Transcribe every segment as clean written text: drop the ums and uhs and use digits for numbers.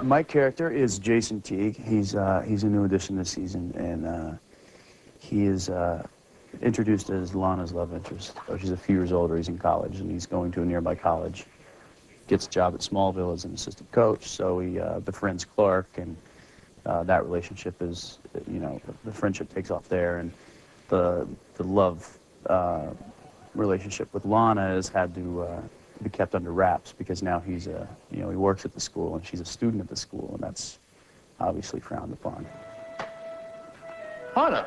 My character is Jason Teague. He's a new addition this season, and he is introduced as Lana's love interest. So she's a few years older. He's in college, and he's going to a nearby college. Gets a job at Smallville as an assistant coach, so he befriends Clark, and that relationship is, the friendship takes off there, and the love relationship with Lana has had to be kept under wraps because now he's he works at the school and she's a student at the school, and that's obviously frowned upon. Lana,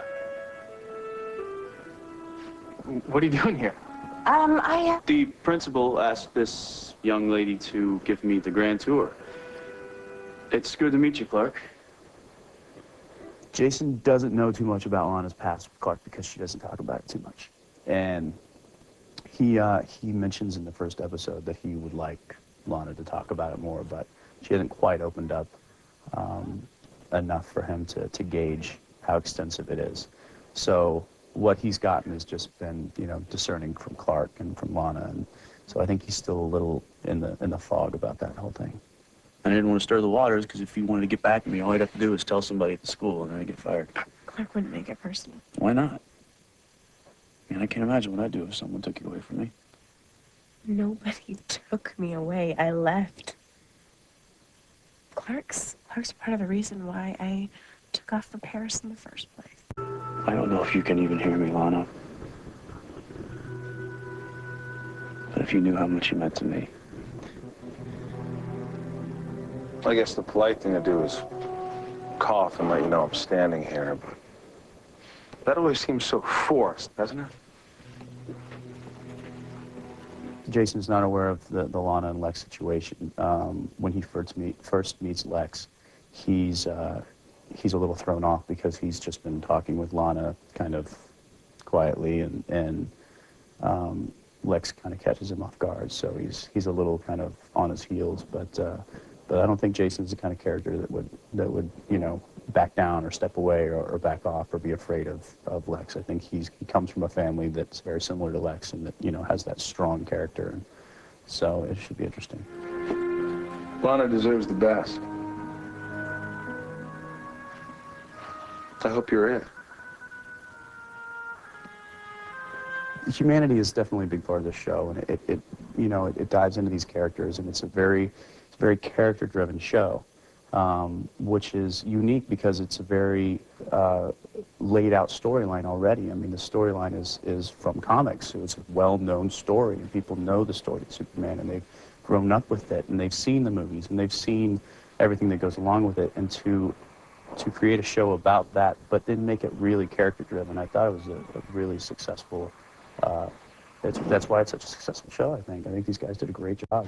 what are you doing here? The principal asked this young lady to give me the grand tour. It's good to meet you, Clark. Jason doesn't know too much about Lana's past with Clark because she doesn't talk about it too much. And he mentions in the first episode that he would like Lana to talk about it more, but she hasn't quite opened up enough for him to gauge how extensive it is. So what he's gotten has just been, discerning from Clark and from Lana, and so I think he's still a little in the fog about that whole thing. I didn't want to stir the waters because if he wanted to get back at me, all he'd have to do is tell somebody at the school and then I'd get fired. Clark wouldn't make it personal. Why not? I can't imagine what I'd do if someone took you away from me. Nobody took me away. I left. Clark's part of the reason why I took off for Paris in the first place. I don't know if you can even hear me, Lana. But if you knew how much you meant to me. I guess the polite thing to do is cough and let you know I'm standing here, but that always seems so forced, doesn't it? Jason's not aware of the Lana and Lex situation. When he first meets Lex, he's a little thrown off because he's just been talking with Lana kind of quietly, and Lex kind of catches him off guard, so he's a little kind of on his heels, but I don't think Jason's the kind of character that would back down or step away or back off or be afraid of Lex. I think he comes from a family that's very similar to Lex and that has that strong character, and so it should be interesting. Lana deserves the best. I hope you're it. Humanity is definitely a big part of this show, and it dives into these characters, and it's a very character-driven show, which is unique because it's a very laid-out storyline already. I mean, the storyline is from comics, so it's a well-known story, and people know the story of Superman, and they've grown up with it, and they've seen the movies, and they've seen everything that goes along with it, and to create a show about that, but then make it really character-driven, I thought it was a really successful. That's why it's such a successful show. I think these guys did a great job.